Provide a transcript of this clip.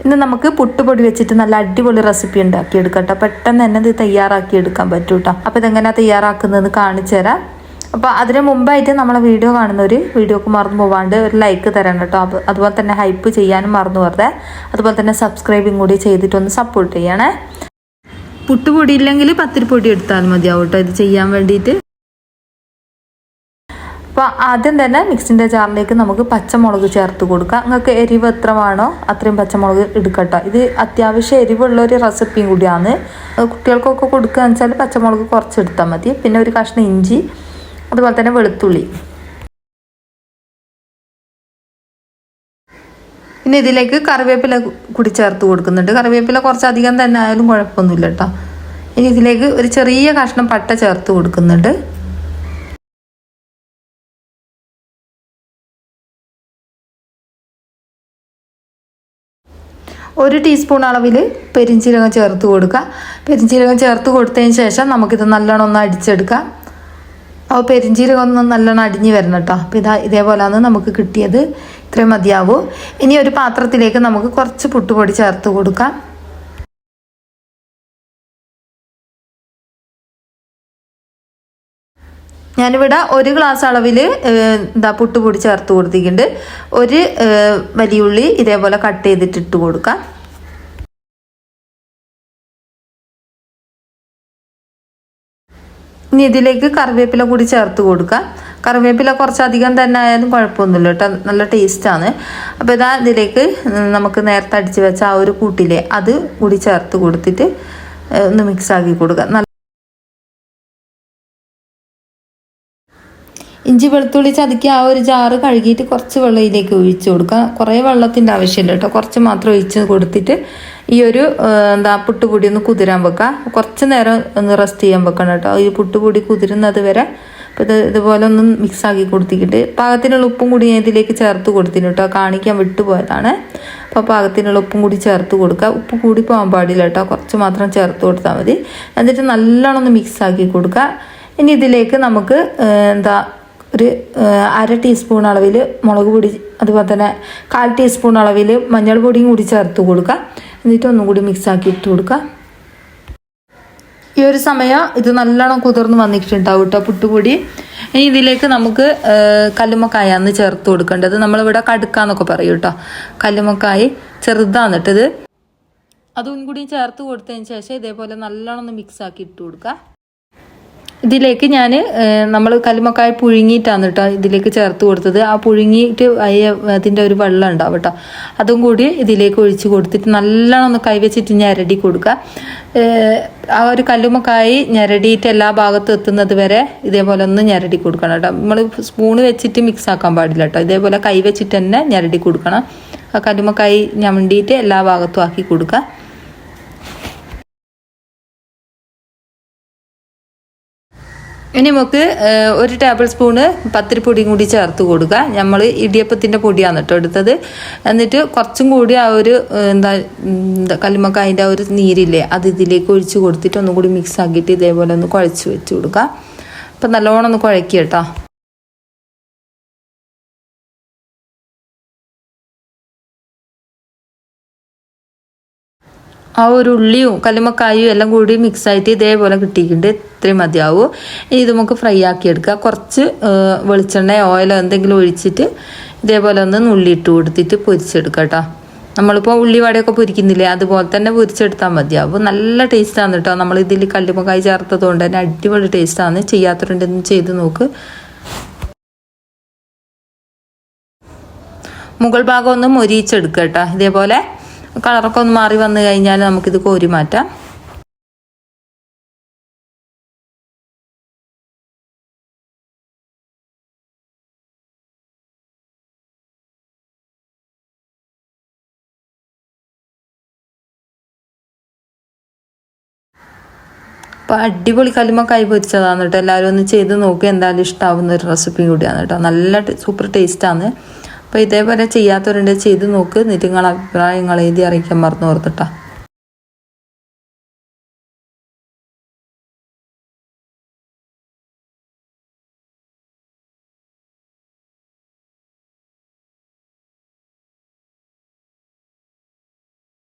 ഇന്ന് നമുക്ക് പുട്ടുപൊടി വെച്ചിട്ട് നല്ല അടിപൊളി റെസിപ്പി ഉണ്ടാക്കിയെടുക്കാം കേട്ടോ. പെട്ടെന്ന് തന്നെ ഇത് തയ്യാറാക്കി എടുക്കാൻ പറ്റും കേട്ടോ. അപ്പോൾ ഇതെങ്ങനെയാണ് തയ്യാറാക്കുന്നത് കാണിച്ചു തരാം. അപ്പോൾ അതിന് മുമ്പായിട്ട് നമ്മളെ വീഡിയോ കാണുന്നവർ വീഡിയോക്ക് മറന്നു പോവാണ്ട് ഒരു ലൈക്ക് തരണം കേട്ടോ. അതുപോലെ തന്നെ ഹൈപ്പ് ചെയ്യാനും മറന്നു പോകരുത്. അതുപോലെ തന്നെ സബ്സ്ക്രൈബും കൂടി ചെയ്തിട്ടൊന്ന് സപ്പോർട്ട് ചെയ്യണേ. പുട്ടുപൊടി ഇല്ലെങ്കിൽ പത്തിരിപ്പൊടി എടുത്താൽ മതിയാവും കേട്ടോ ഇത് ചെയ്യാൻ വേണ്ടിയിട്ട്. അപ്പോൾ ആദ്യം തന്നെ മിക്സിൻ്റെ ജാറിലേക്ക് നമുക്ക് പച്ചമുളക് ചേർത്ത് കൊടുക്കാം. നിങ്ങൾക്ക് എരിവ് എത്ര വേണോ അത്രയും പച്ചമുളക് എടുക്കട്ടോ. ഇത് അത്യാവശ്യം എരിവുള്ളൊരു റെസിപ്പിയും കൂടിയാണ്. കുട്ടികൾക്കൊക്കെ കൊടുക്കുകയെന്ന് വെച്ചാൽ പച്ചമുളക് കുറച്ചെടുത്താൽ മതി. പിന്നെ ഒരു കഷ്ണം ഇഞ്ചി, അതുപോലെ തന്നെ വെളുത്തുള്ളി. പിന്നെ ഇതിലേക്ക് കറിവേപ്പില കൂടി ചേർത്ത് കൊടുക്കുന്നുണ്ട്. കറിവേപ്പില കുറച്ചധികം തന്നെ ആയാലും കുഴപ്പമൊന്നുമില്ല കേട്ടോ. ഇനി ഇതിലേക്ക് ഒരു ചെറിയ കഷ്ണം പട്ട ചേർത്ത് കൊടുക്കുന്നുണ്ട്. ഒരു ടീസ്പൂൺ അളവിൽ പെരിഞ്ചീരകം ചേർത്ത് കൊടുക്കുക. പെരിഞ്ചീരകം ചേർത്ത് കൊടുത്തതിന് ശേഷം നമുക്കിത് നല്ലോണം ഒന്ന് അടിച്ചെടുക്കാം. അപ്പോൾ പെരിഞ്ചീരകം ഒന്ന് നല്ലോണം അടിഞ്ഞ് വരണം കേട്ടോ. അപ്പോൾ ഇതേപോലെയാണ് നമുക്ക് കിട്ടിയത്. ഇത്രയും മതിയാവും. ഇനി ഒരു പാത്രത്തിലേക്ക് നമുക്ക് കുറച്ച് പുട്ടുപൊടി ചേർത്ത് കൊടുക്കാം. ഞാനിവിടെ ഒരു ഗ്ലാസ് അളവിൽ പുട്ടുപൊടി ചേർത്ത് കൊടുത്തിട്ടുണ്ട്. ഒരു വലിയുള്ളി ഇതേപോലെ കട്ട് ചെയ്തിട്ട് ഇട്ട് കൊടുക്കാം. ഇനി ഇതിലേക്ക് കറിവേപ്പില കൂടി ചേർത്ത് കൊടുക്കാം. കറിവേപ്പില കുറച്ചധികം തന്നെ ആയാലും കുഴപ്പമൊന്നുമില്ല കേട്ടോ, നല്ല ടേസ്റ്റാണ്. അപ്പോൾ ഇതിലേക്ക് നമുക്ക് നേരത്തെ അടിച്ച് വെച്ച ആ ഒരു കൂട്ടിലെ അത് കൂടി ചേർത്ത് കൊടുത്തിട്ട് ഒന്ന് മിക്സാക്കി കൊടുക്കുക. ഇഞ്ചി വെളുത്തുള്ളി ചതുക്കി ആ ഒരു ജാറ് കഴുകിയിട്ട് കുറച്ച് വെള്ളം ഇതിലേക്ക് ഒഴിച്ച് കൊടുക്കുക. കുറേ വെള്ളത്തിൻ്റെ ആവശ്യമില്ല കേട്ടോ, കുറച്ച് മാത്രം ഒഴിച്ച് കൊടുത്തിട്ട് ഈ ഒരു പുട്ടുപൊടി ഒന്ന് കുതിരാൻ വെക്കുക. കുറച്ച് നേരം ഒന്ന് റെസ്റ്റ് ചെയ്യാൻ വെക്കണം കേട്ടോ, ഈ പുട്ടുപൊടി കുതിരുന്നത് വരെ. അപ്പോൾ ഇതുപോലെ ഒന്ന് മിക്സാക്കി കൊടുത്തിട്ട് പാകത്തിനുള്ള ഉപ്പും കൂടി ഞാൻ ഇതിലേക്ക് ചേർത്ത് കൊടുത്തിന് കേട്ടോ, കാണിക്കാൻ വിട്ടുപോയതാണ്. അപ്പോൾ പാകത്തിനുള്ള ഉപ്പും കൂടി ചേർത്ത് കൊടുക്കുക. ഉപ്പ് കൂടി പോകാൻ പാടില്ല കേട്ടോ, കുറച്ച് മാത്രം ചേർത്ത് കൊടുത്താൽ മതി. എന്നിട്ട് നല്ലോണം ഒന്ന് മിക്സാക്കി കൊടുക്കുക. ഇനി ഇതിലേക്ക് നമുക്ക് ഒരു അര ടീസ്പൂൺ അളവിൽ മുളക് പൊടി, അതുപോലെ തന്നെ 1/4 ടീസ്പൂൺ അളവിൽ മഞ്ഞൾപ്പൊടിയും കൂടി ചേർത്ത് കൊടുക്കുക. എന്നിട്ട് ഒന്നും കൂടി മിക്സാക്കി ഇട്ട് കൊടുക്കുക. ഈ ഒരു സമയം ഇത് നല്ലോണം കുതിർന്ന് വന്നിട്ടുണ്ടാവും കേട്ടോ പുട്ടുപൊടി. ഇനി ഇതിലേക്ക് നമുക്ക് കല്ലുമ്മക്കായാണ് ചേർത്ത് കൊടുക്കേണ്ടത്. നമ്മളിവിടെ കടുക്കാന്നൊക്കെ പറയും കേട്ടോ. കല്ലുമ്മക്കായി ചെറുതാന്നിട്ടത് അതും കൂടി ചേർത്ത് കൊടുത്തതിന് ശേഷം ഇതേപോലെ നല്ലോണം ഒന്ന് മിക്സാക്കി ഇട്ട് കൊടുക്കുക. ഇതിലേക്ക് ഞാൻ നമ്മൾ കല്ലുമ്മക്കായ പുഴുങ്ങിയിട്ടാണ് കേട്ടോ ഇതിലേക്ക് ചേർത്ത് കൊടുത്തത്. ആ പുഴുങ്ങിയിട്ട് അതിൻ്റെ ഒരു വെള്ളം ഉണ്ടാവും കേട്ടോ, അതും കൂടി ഇതിലേക്ക് ഒഴിച്ച് കൊടുത്തിട്ട് നല്ലോണം ഒന്ന് കൈവച്ചിട്ട് ഞരടി കൊടുക്കുക. ആ ഒരു കല്ലുമ്മക്കായ ഞരടിയിട്ട് എല്ലാ ഭാഗത്തും എത്തുന്നത് വരെ ഇതേപോലെ ഒന്ന് ഞരടി കൊടുക്കണം കേട്ടോ. നമ്മൾ സ്പൂണ് വെച്ചിട്ട് മിക്സ് ആക്കാൻ പാടില്ല കേട്ടോ, ഇതേപോലെ കൈ വെച്ചിട്ട് തന്നെ ഞരടി കൊടുക്കണം. ആ കല്ലുമ്മക്കായ ഞവണ്ടിയിട്ട് എല്ലാ ഭാഗത്തും ആക്കി കൊടുക്കുക. ഇനി നമുക്ക് ഒരു ടേബിൾ സ്പൂണ് പത്തിരിപ്പൊടിയും കൂടി ചേർത്ത് കൊടുക്കുക. നമ്മൾ ഇടിയപ്പത്തിൻ്റെ പൊടിയാണ് കേട്ടോ എടുത്തത്. എന്നിട്ട് കുറച്ചും കൂടി ആ ഒരു കല്ലുമ്മക്കായൻ്റെ ആ ഒരു നീരില്ലേ അത് ഇതിലേക്ക് ഒഴിച്ച് കൊടുത്തിട്ട് ഒന്നും കൂടി മിക്സ് ആക്കിയിട്ട് ഇതേപോലെ ഒന്ന് കുഴച്ച് വെച്ച് കൊടുക്കുക. അപ്പം നല്ലോണം ഒന്ന് കുഴക്കുക കേട്ടോ. ആ ഒരു ഉള്ളിയും കല്ലുമ്മക്കായും എല്ലാം കൂടി മിക്സായിട്ട് ഇതേപോലെ കിട്ടിയിട്ടുണ്ട്. ഇത്രയും മതിയാവും. ഇനി ഇത് നമുക്ക് ഫ്രൈ ആക്കി എടുക്കുക. കുറച്ച് വെളിച്ചെണ്ണയോ ഓയിലോ എന്തെങ്കിലും ഒഴിച്ചിട്ട് ഇതേപോലെ ഒന്ന് നുള്ളിയിട്ട് കൊടുത്തിട്ട് പൊരിച്ചെടുക്കുക കേട്ടോ. നമ്മളിപ്പോൾ ഉള്ളിവടയൊക്കെ പൊരിക്കുന്നില്ലേ അതുപോലെ തന്നെ പൊരിച്ചെടുത്താൽ മതിയാവും. നല്ല ടേസ്റ്റാണ് കേട്ടോ. നമ്മൾ ഇതിൽ കല്ലുമ്മക്കായ ചേർത്തത് കൊണ്ട് തന്നെ അടിപൊളി ടേസ്റ്റാണ്. ചെയ്യാത്തവരുണ്ടെന്ന് ചെയ്ത് നോക്ക്. മുകൾ ഭാഗം ഒന്ന് മൊരിയിച്ചെടുക്കുക കേട്ടോ. ഇതേപോലെ കളറൊക്കെ ഒന്ന് മാറി വന്നു കഴിഞ്ഞാൽ നമുക്കിത് കോരി മാറ്റാം. അപ്പോൾ അടിപൊളി കല്ലുമ്മക്കായ പൊരിച്ചതാണ് കേട്ടോ. എല്ലാവരും ഒന്ന് ചെയ്ത് നോക്കുക, എന്തായാലും ഇഷ്ടമാവുന്ന ഒരു റെസിപ്പിയും കൂടിയാണ് കേട്ടോ. നല്ല സൂപ്പർ ടേസ്റ്റാണ്. അപ്പോൾ ഇതേപോലെ ചെയ്യാത്തവരുണ്ട് ചെയ്ത് നോക്ക്. എന്നിട്ട് നിങ്ങളുടെ അഭിപ്രായങ്ങൾ എഴുതി അറിയിക്കാൻ മറന്നു ഓർത്തിട്ടാ.